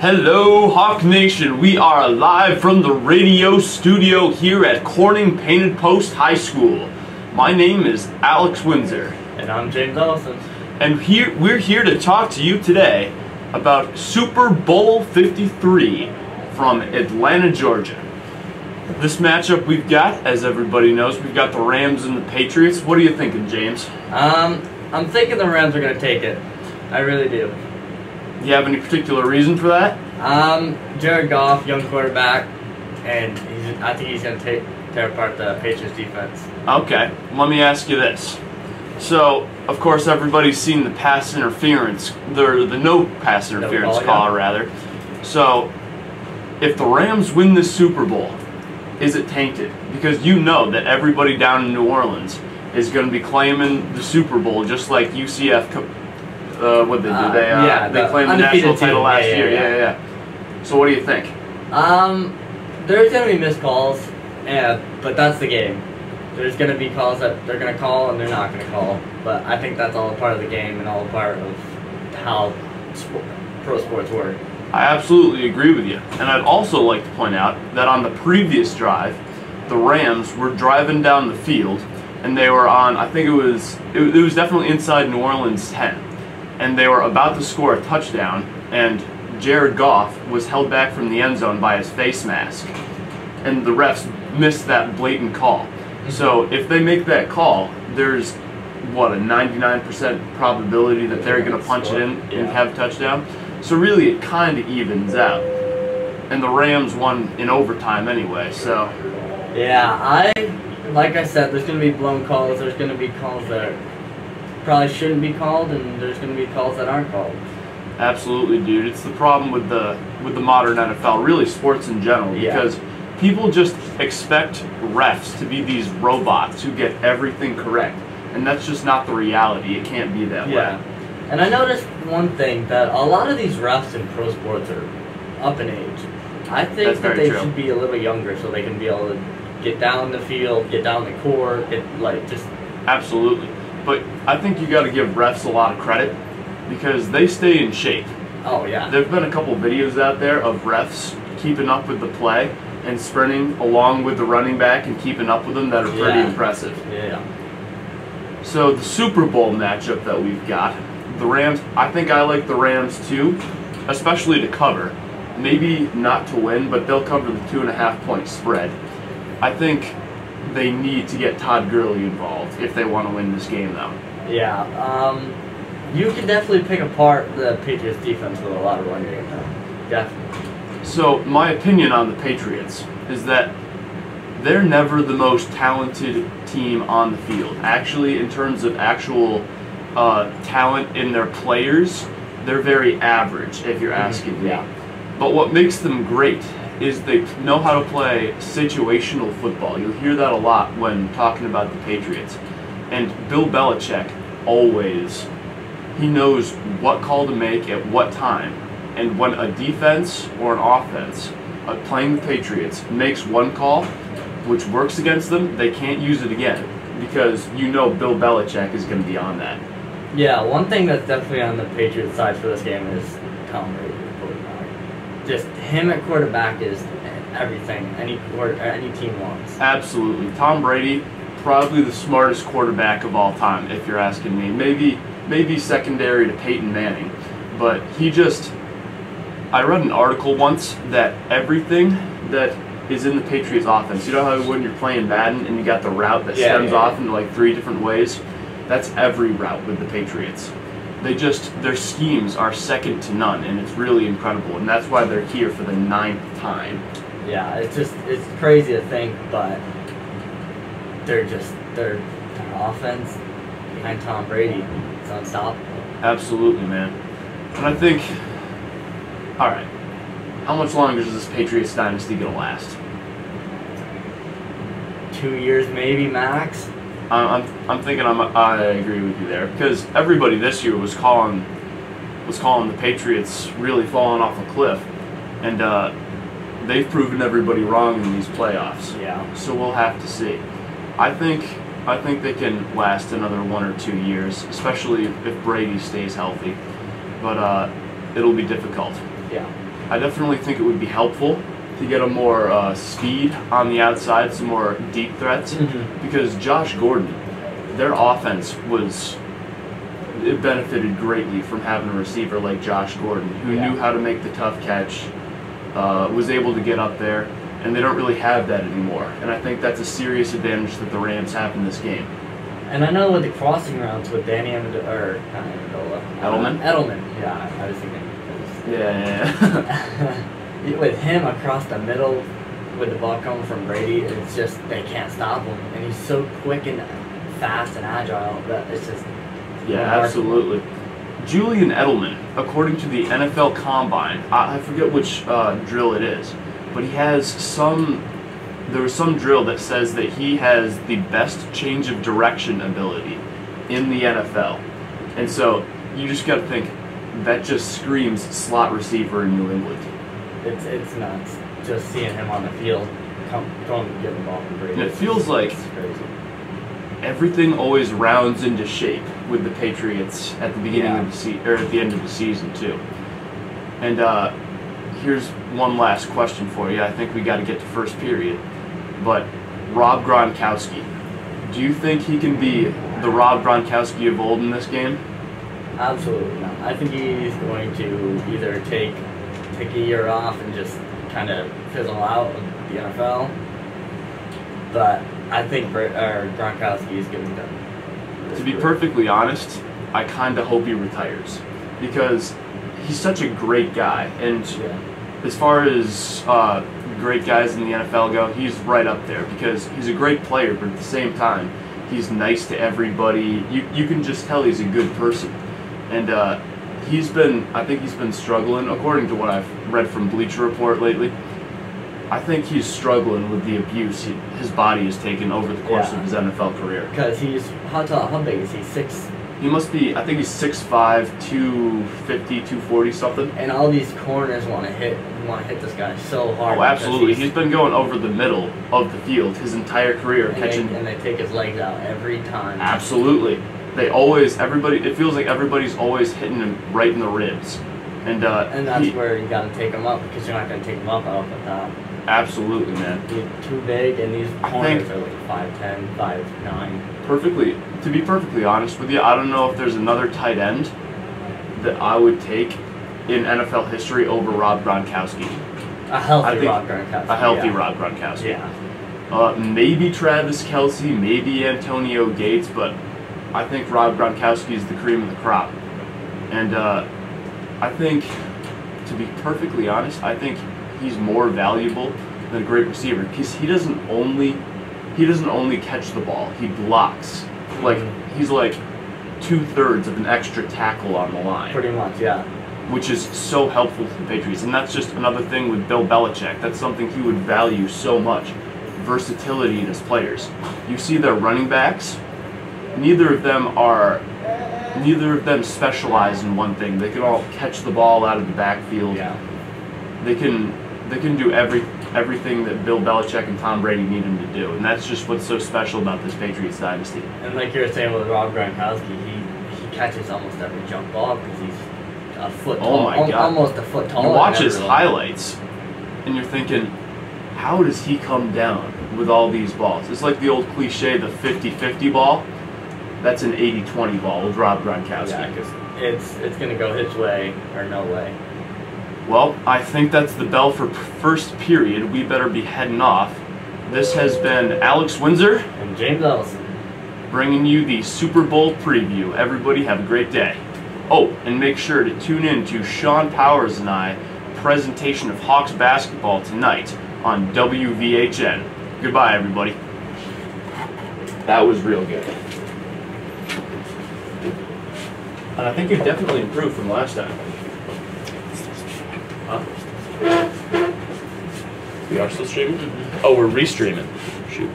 Hello, Hawk Nation. We are live from the radio studio here at Corning Painted Post High School. My name is Alex Windsor. And I'm James Ellison. And we're here to talk to you today about Super Bowl 53 from Atlanta, Georgia. This matchup we've got, as everybody knows, we've got the Rams and the Patriots. What are you thinking, James? I'm thinking the Rams are going to take it. I really do. Do you have any particular reason for that? Jared Goff, young quarterback, and I think he's going to tear apart the Patriots defense. Okay, let me ask you this. So, of course, everybody's seen the pass interference, the no pass interference call, rather. So, if the Rams win this Super Bowl, is it tainted? Because you know that everybody down in New Orleans is going to be claiming the Super Bowl, just like UCF. What they do? They claimed the national title last year. Yeah. So what do you think? There's going to be missed calls, but that's the game. There's going to be calls that they're going to call and they're not going to call. But I think that's all a part of the game and all a part of how pro sports work. I absolutely agree with you. And I'd also like to point out that on the previous drive, the Rams were driving down the field, and they were on, I think it was definitely inside New Orleans 10. And they were about to score a touchdown, and Jared Goff was held back from the end zone by his face mask. And the refs missed that blatant call. So if they make that call, there's, what, a 99% probability that they're going to punch it in and have a touchdown. So really it kind of evens out. And the Rams won in overtime anyway, so. Yeah, like I said, there's going to be blown calls, there's going to be calls that probably shouldn't be called, and there's going to be calls that aren't called. Absolutely, dude. It's the problem with the modern NFL, really sports in general, because people just expect refs to be these robots who get everything correct, and that's just not the reality. It can't be that way. And I noticed one thing, that a lot of these refs in pro sports are up in age. I think that they should be a little younger so they can be able to get down the field, get down the court, just... Absolutely. But I think you got to give refs a lot of credit because they stay in shape. Oh, yeah. There have been a couple videos out there of refs keeping up with the play and sprinting along with the running back and keeping up with them that are pretty impressive. Yeah. So the Super Bowl matchup that we've got, the Rams, I think I like the Rams too, especially to cover. Maybe not to win, but they'll cover the 2.5-point spread. I think they need to get Todd Gurley involved if they want to win this game, though. Yeah, you can definitely pick apart the Patriots defense with a lot of run game, though. Definitely. So my opinion on the Patriots is that they're never the most talented team on the field. Actually, in terms of actual talent in their players, they're very average, if you're asking me. But what makes them great is they know how to play situational football. You'll hear that a lot when talking about the Patriots. And Bill Belichick always, he knows what call to make at what time. And when a defense or an offense playing the Patriots makes one call, which works against them, they can't use it again. Because you know Bill Belichick is going to be on that. Yeah, one thing that's definitely on the Patriots side for this game is Tom Brady. Just him at quarterback is everything any team wants. Absolutely. Tom Brady, probably the smartest quarterback of all time, if you're asking me. Maybe secondary to Peyton Manning. But I read an article once that everything that is in the Patriots offense, you know how when you're playing Madden and you got the route that stems off into like 3 different ways? That's every route with the Patriots. Their schemes are second to none, and it's really incredible, and that's why they're here for the 9th time. Yeah, it's crazy to think, but their offense behind Tom Brady is unstoppable. Absolutely, man. And I think, all right, how much longer is this Patriots dynasty gonna last? 2 years, maybe max. I'm thinking I agree with you there because everybody this year was calling the Patriots really falling off a cliff, and they've proven everybody wrong in these playoffs. Yeah. So we'll have to see. I think they can last another 1 or 2 years, especially if Brady stays healthy. But it'll be difficult. Yeah. I definitely think it would be helpful to get a more speed on the outside, some more deep threats, because Josh Gordon, their offense it benefited greatly from having a receiver like Josh Gordon, who knew how to make the tough catch, was able to get up there, and they don't really have that anymore. And I think that's a serious advantage that the Rams have in this game. And I know with the crossing routes with Danny Edelman? Edelman, yeah, I was thinking. Yeah. With him across the middle, with the ball coming from Brady, it's just they can't stop him, and he's so quick and fast and agile that it's just absolutely. Julian Edelman, according to the NFL Combine, I forget which drill it is, but there was some drill that says that he has the best change of direction ability in the NFL, and so you just got to think that just screams slot receiver in New England. It's nuts just seeing him on the field, going to get the ball from Brady. And it feels like everything always rounds into shape with the Patriots at the beginning of the season, or at the end of the season too. And here's one last question for you. I think we got to get to first period, but Rob Gronkowski, do you think he can be the Rob Gronkowski of old in this game? Absolutely not. I think he's going to either take a year off and just kind of fizzle out of the NFL. But I think Gronkowski is getting done. To be perfectly honest, I kind of hope he retires because he's such a great guy. And as far as great guys in the NFL go, he's right up there because he's a great player, but at the same time, he's nice to everybody. You can just tell he's a good person. And I think he's been struggling, according to what I've read from Bleacher Report lately. I think he's struggling with the abuse his body has taken over the course of his NFL career. Because how big is he? He must be, I think he's 6'5", 250, 240 something. And all these corners want to hit this guy so hard. Oh, absolutely. He's been going over the middle of the field his entire career, and they take his legs out every time. Absolutely. It feels like everybody's always hitting him right in the ribs. And that's where you got to take him up, because you're not going to take him up off the top. Absolutely, man. He's too big, and these corners are like 5'10", 5'9". To be perfectly honest with you, I don't know if there's another tight end that I would take in NFL history over Rob Gronkowski. A healthy Rob Gronkowski. Yeah. Maybe Travis Kelce, maybe Antonio Gates, but I think Rob Gronkowski is the cream of the crop. And I think, to be perfectly honest, I think he's more valuable than a great receiver because he doesn't only catch the ball, he blocks. Like he's like 2/3 of an extra tackle on the line. Pretty much, yeah. Which is so helpful to the Patriots, and that's just another thing with Bill Belichick. That's something he would value so much: versatility in his players. You see their running backs; neither of them specialize in one thing. They can all catch the ball out of the backfield. Yeah. They can do everything that Bill Belichick and Tom Brady need him to do, and that's just what's so special about this Patriots dynasty. And like you were saying with Rob Gronkowski, he catches almost every jump ball because he's a foot tall. Oh my God. Almost a foot taller. You watch his highlights, and you're thinking, how does he come down with all these balls? It's like the old cliche, the 50-50 ball. That's an 80-20 ball with Rob Gronkowski. Yeah, because it's going to go his way or no way. Well, I think that's the bell for first period. We better be heading off. This has been Alex Windsor and James Ellison bringing you the Super Bowl preview. Everybody have a great day. Oh, and make sure to tune in to Sean Powers and I presentation of Hawks basketball tonight on WVHN. Goodbye, everybody. That was real good. And I think you definitely improved from last time. Huh? We are still streaming? Oh, we're restreaming. Shoot.